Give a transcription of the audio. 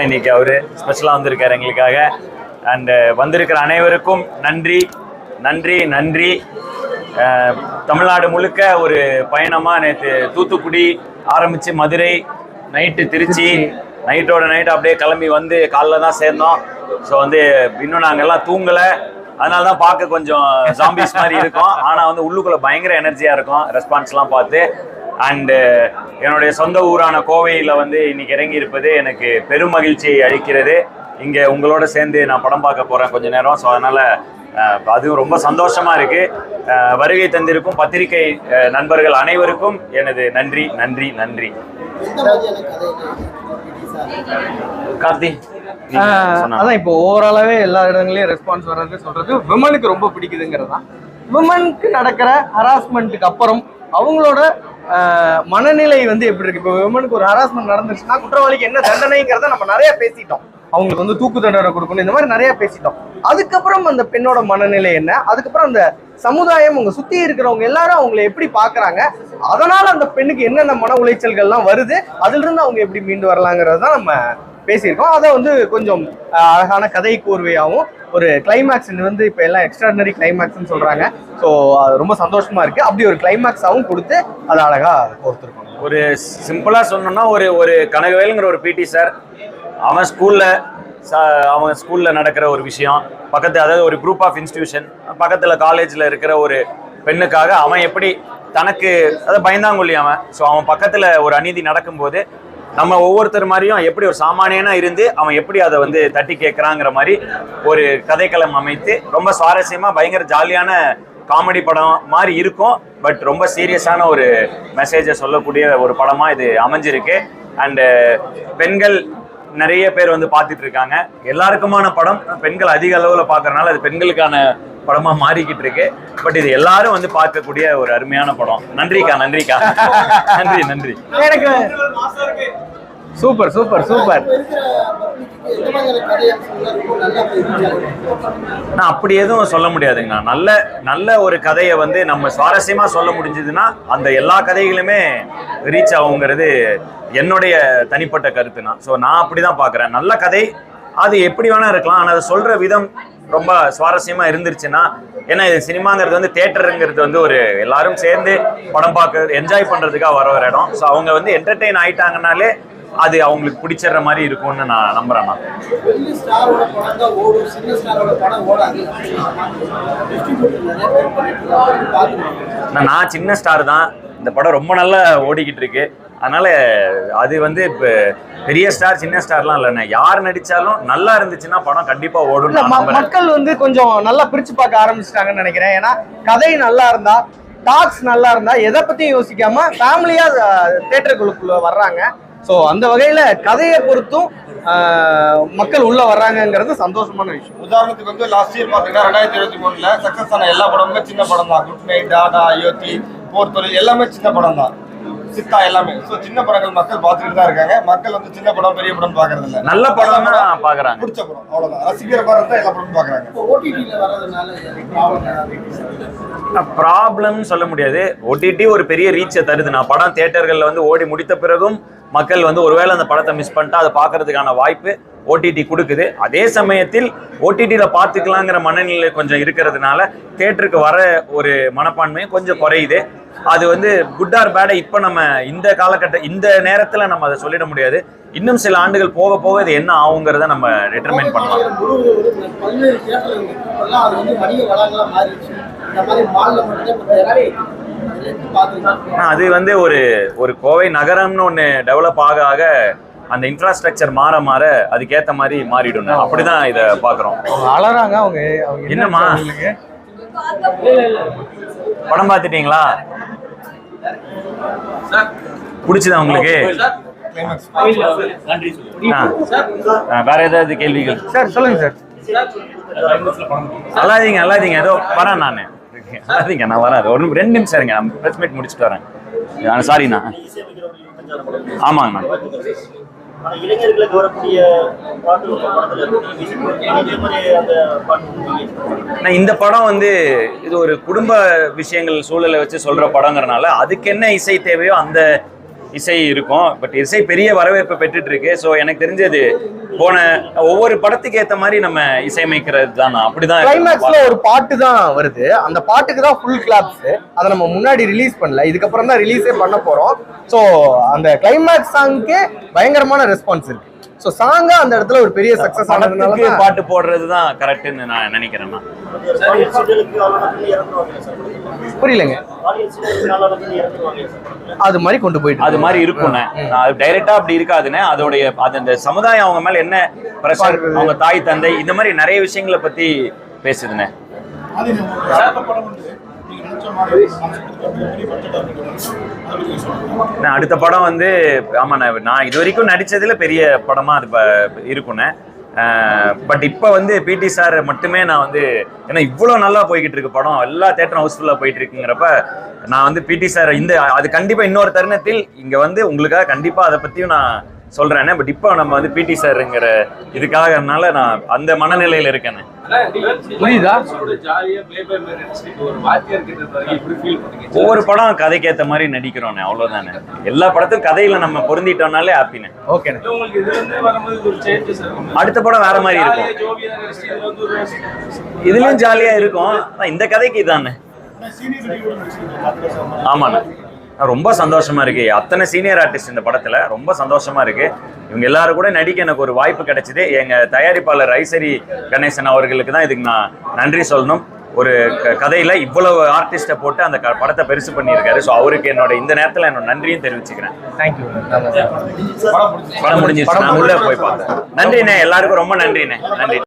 இன்னைக்கு அவரு ஸ்பெஷலாக வந்திருக்காரு எங்களுக்காக. அண்டு வந்திருக்கிற அனைவருக்கும் நன்றி நன்றி நன்றி. தமிழ்நாடு முழுக்க ஒரு பயணமாக நேற்று தூத்துக்குடி ஆரம்பித்து மதுரை, நைட்டு திருச்சி, நைட்டோட நைட் அப்படியே கிளம்பி வந்து காலைல தான் சேர்ந்தோம். ஸோ வந்து இன்னும் நாங்கள் எல்லாம் தூங்கலை, அதனால தான் பார்க்க கொஞ்சம் ஜாம்பிஸ் மாதிரி இருக்கும். ஆனால் வந்து உள்ளுக்குள்ளே பயங்கர எனர்ஜியாக இருக்கும் ரெஸ்பான்ஸ்லாம் பார்த்து. அண்டு என்னுடைய சொந்த ஊரான கோவையில் வந்து இன்னைக்கு இறங்கி இருப்பது எனக்கு பெரும் மகிழ்ச்சியை அளிக்கிறது. இங்கே உங்களோட சேர்ந்து நான் படம் பார்க்க போகிறேன் கொஞ்ச நேரம். ஸோ அதனால் அதுவும் ரொம்ப சந்தோஷமாக இருக்குது. வருகை தந்திருக்கும் பத்திரிகை நண்பர்கள் அனைவருக்கும் எனது நன்றி நன்றி நன்றி. கார்த்தி, அதான் இப்போ ஓவராலாவே எல்லா இடங்களையும் ரெஸ்பான்ஸ் வர்றது சொல்றது விமனுக்கு ரொம்ப பிடிக்குதுங்கிறது தான். விமனுக்கு நடக்கிற ஹராஸ்மெண்ட்டுக்கு அப்புறம் அவங்களோட மனநிலை வந்து எப்படி இருக்கு? இப்போ விமனுக்கு ஒரு ஹராஸ்மெண்ட் நடந்துச்சுன்னா குற்றவாளிக்கு என்ன தண்டனைங்கிறத நம்ம நிறைய பேசிட்டோம். அவங்களுக்கு வந்து தூக்கு தண்டனை கொடுக்கணும், இந்த மாதிரி நிறைய பேசிட்டோம். அதுக்கப்புறம் அந்த பெண்ணோட மனநிலை என்ன, அதுக்கப்புறம் அந்த சமுதாயம் அவங்க சுத்தி இருக்கிறவங்க எல்லாரும் அவங்களை எப்படி பாக்குறாங்க, அதனால அந்த பெண்ணுக்கு என்னென்ன மன உளைச்சல்கள்லாம் வருது, அதுல இருந்து அவங்க எப்படி மீண்டு வரலாங்கிறது தான் நம்ம பேசியிருக்கோம். அதை வந்து கொஞ்சம் அழகான கதை கோர்வையாகவும் ஒரு கிளைமேக்ஸ் வந்து இப்போ எல்லாம் எக்ஸ்ட்ராடினரி கிளைமேக்ஸ்ன்னு சொல்றாங்க. ஸோ அது ரொம்ப சந்தோஷமா இருக்கு. அப்படி ஒரு கிளைமேக்ஸாகவும் கொடுத்து அதை அழகா கோர்த்துருக்கோம். ஒரு சிம்பிளா சொன்னோம்னா ஒரு கனகவேலுங்கிற ஒரு பிடி சார், அவன் ஸ்கூல்ல நடக்கிற ஒரு விஷயம் பக்கத்து, அதாவது ஒரு குரூப் ஆஃப் இன்ஸ்டிடியூஷன் பக்கத்தில் காலேஜில் இருக்கிற ஒரு பெண்ணுக்காக அவன் எப்படி தனக்கு அதை பயந்தாங்கொல்லி அவன். ஸோ அவன் பக்கத்தில் ஒரு அநீதி நடக்கும்போது நம்ம ஒவ்வொருத்தர் மாதிரியும் எப்படி ஒரு சாமானியனா இருந்து அவன் எப்படி அதை வந்து தட்டி கேட்குறாங்கிற மாதிரி ஒரு கதைக்களம் அமைத்து ரொம்ப சுவாரஸ்யமா பயங்கர ஜாலியான காமெடி படம் மாதிரி இருக்கும். பட் ரொம்ப சீரியஸான ஒரு மெசேஜை சொல்லக்கூடிய ஒரு படமா இது அமைஞ்சிருக்கு. அண்டு பெண்கள் நிறைய பேர் வந்து பார்த்துட்டு இருக்காங்க. எல்லாருக்குமான படம், பெண்கள் அதிக அளவில் பார்க்கறதுனால அது பெண்களுக்கான படமா மாறிக்கிட்டு இருக்கு. பட் இது எல்லாரும் வந்து பார்க்கக்கூடிய ஒரு அருமையான படம். நன்றிக்கா நன்றிக்கா நன்றி நன்றி. எனக்கு சூப்பர் சூப்பர் சூப்பர். நான் அப்படி எதுவும் சொல்ல முடியாதுங்கண்ணா. நல்ல ஒரு கதையை வந்து நம்ம சுவாரஸ்யமா சொல்ல முடிஞ்சதுன்னா அந்த எல்லா கதைகளுமே ரீச் ஆகுங்கிறது என்னுடைய தனிப்பட்ட கருத்துனா. ஸோ நான் அப்படிதான் பார்க்குறேன். நல்ல கதை அது எப்படி வேணா இருக்கலாம், ஆனால் அதை சொல்ற விதம் ரொம்ப சுவாரஸ்யமா இருந்துருச்சுன்னா, ஏன்னா இது சினிமாங்கிறது வந்து தியேட்டருங்கிறது வந்து ஒரு எல்லாரும் சேர்ந்து படம் பார்க்க என்ஜாய் பண்றதுக்காக வர ஒரு இடம். ஸோ அவங்க வந்து என்டர்டெயின் ஆயிட்டாங்கனாலே அது அவங்களுக்கு பிடிச்சிடுற மாதிரி இருக்கும்னு நான் நம்புறேன். நான் சின்ன ஸ்டார் தான், இந்த படம் ரொம்ப நல்லா ஓடிக்கிட்டு இருக்கு. அதனால அது வந்து இப்போ பெரிய ஸ்டார் சின்ன ஸ்டார்லாம் இல்லைண்ணே, யார் நடிச்சாலும் நல்லா இருந்துச்சுன்னா படம் கண்டிப்பா ஓடும். மக்கள் வந்து கொஞ்சம் நல்லா பிரிச்சு பார்க்க ஆரம்பிச்சிட்டாங்கன்னு நினைக்கிறேன். ஏன்னா கதை நல்லா இருந்தா, டாக்ஸ் நல்லா இருந்தா, எதை பத்தியும் யோசிக்காம ஃபேமிலியா தியேட்டருக்குள்ள வர்றாங்க. ஸோ அந்த வகையில கதையை பொறுத்தும் மக்கள் உள்ள வர்றாங்கிறது சந்தோஷமான விஷயம். உதாரணத்துக்கு வந்து லாஸ்ட் இயர் பாத்தீங்கன்னா 2023 சக்சஸ் ஆன எல்லா படமுமே சின்ன படம் தான். குட் நைட், டாடா, அயோத்தி, போர் தொழில் எல்லாமே சின்ன படம் தான். சித்தா எல்லாமே. ஸோ சின்ன படங்கள் மக்கள் பார்த்துட்டு தான் இருக்காங்க. மக்கள் வந்து சின்ன படம் பெரிய படம் பாக்குறது இல்ல, நல்ல படம் தான் பாக்குறாங்க. பிடிச்ச படம் அவ்வளவுதான், ரசிக்கிற படம் தான் எல்லா படமும் பாக்குறாங்க. ப்ராப்ளம் சொல்ல முடியாது. ஓடிடி ஒரு பெரிய ரீச்சை தருது. நான் படம் தியேட்டர்கள்ல வந்து ஓடி முடித்த பிறகும் மக்கள் வந்து ஒருவேளை அந்த படத்தை மிஸ் பண்ணிட்டா அதை பார்க்கறதுக்கான வாய்ப்பு ஓடிடி கொடுக்குது. அதே சமயத்தில் ஓடிடியில் பார்த்துக்கலாங்கிற மனநிலை கொஞ்சம் இருக்கிறதுனால தியேட்டருக்கு வர ஒரு மனப்பான்மையும் கொஞ்சம் குறையுது. அது வந்து குட் ஆர் பேடை இப்போ நம்ம இந்த இந்த நேரத்தில் நம்ம அதை சொல்லிட முடியாது. இன்னும் சில ஆண்டுகள் போக போக இது என்ன ஆகுங்கிறத நம்ம டிட்டர்மைன் பண்ணலாம். அது வந்து ஒரு கோவை நகரம்னு ஒன்று டெவலப் ஆக ஆக அந்த இன்ஃப்ராஸ்ட்ரக்சர் மாற அதுக்கேற்ற மாதிரி மாறிடும். அப்படிதான் இதை பார்க்குறோம். அழறாங்க அவங்க. என்னம்மா படம் பார்த்துட்டீங்களா? பிடிச்சதா உங்களுக்கு? வேற ஏதாவது கேள்விகள்? சார் சொல்லுங்க சார். அல்லாதீங்க ஏதோ வரேன் நான். அல்லாதீங்க நான் வரேன். ஒரு 2 நிமிஷம் இருங்க, நான் ப்ரெஸ் மீட் முடிச்சுட்டு வரேன். சாரிண்ணா. ஆமாங்கண்ணா. இந்த படம் வந்து இது ஒரு குடும்ப விஷயங்கள் சூழலை வச்சு சொல்ற படங்கிறனால அதுக்கு என்ன இசை தேவையோ அந்த இசை இருக்கும். பட் இசை பெரிய வரவேற்பு பெற்றுட்டு இருக்கு. ஸோ எனக்கு தெரிஞ்சது போன ஒவ்வொரு படத்துக்கு ஏத்த மாதிரி நம்ம இசையமைக்கிறது தான், நான் அப்படிதான் கிளைமேக்ஸ்ல ஒரு பாட்டு தான் வருது, அந்த பாட்டுக்கு தான் ஃபுல் கிளாப்ஸ். அதை நம்ம முன்னாடி ரிலீஸ் பண்ணல, இதுக்கப்புறம் தான் ரிலீஸே பண்ண போறோம். ஸோ அந்த கிளைமேக்ஸ் சாங்க்கே பயங்கரமான ரெஸ்பான்ஸ் இருக்கு. ஸோ சாங்கா அந்த இடத்துல ஒரு பெரிய சக்சஸ் ஆனதுனால பாட்டு போடுறது தான் கரெக்ட்னு நான் நினைக்கிறேன். புரியலங்க, அது மாதிரி கொண்டு போயிட்டு அது மாதிரி இருக்கும்ண்ணே. டைரக்டா அப்படி இருக்காதுண்ணே. அதோடைய அந்த சமுதாயம் அவங்க மேல என்ன பிரஷர், அவங்க தாய் தந்தை, இந்த மாதிரி நிறைய விஷயங்களை பத்தி பேசுதுண்ணே. அடுத்த படம் வந்து ஆமாண்ணே, நான் இது வரைக்கும் நடிச்சதுல பெரிய படமா அது இருக்குண்ணே. பட் இப்போ வந்து பிடி சார் மட்டுமே நான் வந்து, ஏன்னா இவ்வளோ நல்லா போய்கிட்டு இருக்கு படம், எல்லா தேட்டரும் ஹவுஸ்ஃபுல்லாக போயிட்டு இருக்குங்கிறப்ப நான் வந்து பிடி சார் அது கண்டிப்பாக இன்னொரு தருணத்தில் இங்கே வந்து உங்களுக்காக கண்டிப்பாக அதை பற்றியும் நான் சொல்கிறேன்னே. பட் இப்போ நம்ம வந்து பிடி சார்ங்கிற இதுக்காகனால நான் அந்த மனநிலையில் இருக்கேன்னு. புரியுதா? ஒவ்வொரு படம் கதைக்கு ஏற்ற மாதிரி நடிக்கிறோண்ணே, அவ்வளோதானே. எல்லா படத்துக்கும் கதையில நம்ம பொருந்திட்டோம்னாலே ஹாப்பினே. ஓகேண்ணே. அடுத்த படம் வேற மாதிரி இருக்கும், இதுலயும் ஜாலியா இருக்கும். இந்த கதைக்கு இதானே. ஆமாண்ணே, ரொம்ப சந்தோஷமா இருக்கு. அத்தனை சீனியர் ஆர்டிஸ்ட் இந்த படத்துல, ரொம்ப சந்தோஷமா இருக்கு. இவங்க எல்லாரும் கூட நடிக்க எனக்கு ஒரு வாய்ப்பு கிடைச்சது. எங்க தயாரிப்பாளர் ஐசரி கணேசன் அவர்களுக்கு தான் இதுக்கு நான் நன்றி சொல்லணும். ஒரு கதையில இவ்வளவு ஆர்டிஸ்டை போட்டு அந்த படத்தை பெருசு பண்ணியிருக்காரு. ஸோ அவருக்கு என்னோட இந்த நேரத்தில் என்னோட நன்றியும் தெரிவிச்சுக்கிறேன். தேங்க்யூ. படம் முடிஞ்சிருச்சு, நான் உள்ள போய் பார்த்தேன். நன்றிண்ணே, எல்லாருக்கும் ரொம்ப நன்றிண்ணே. நன்றி.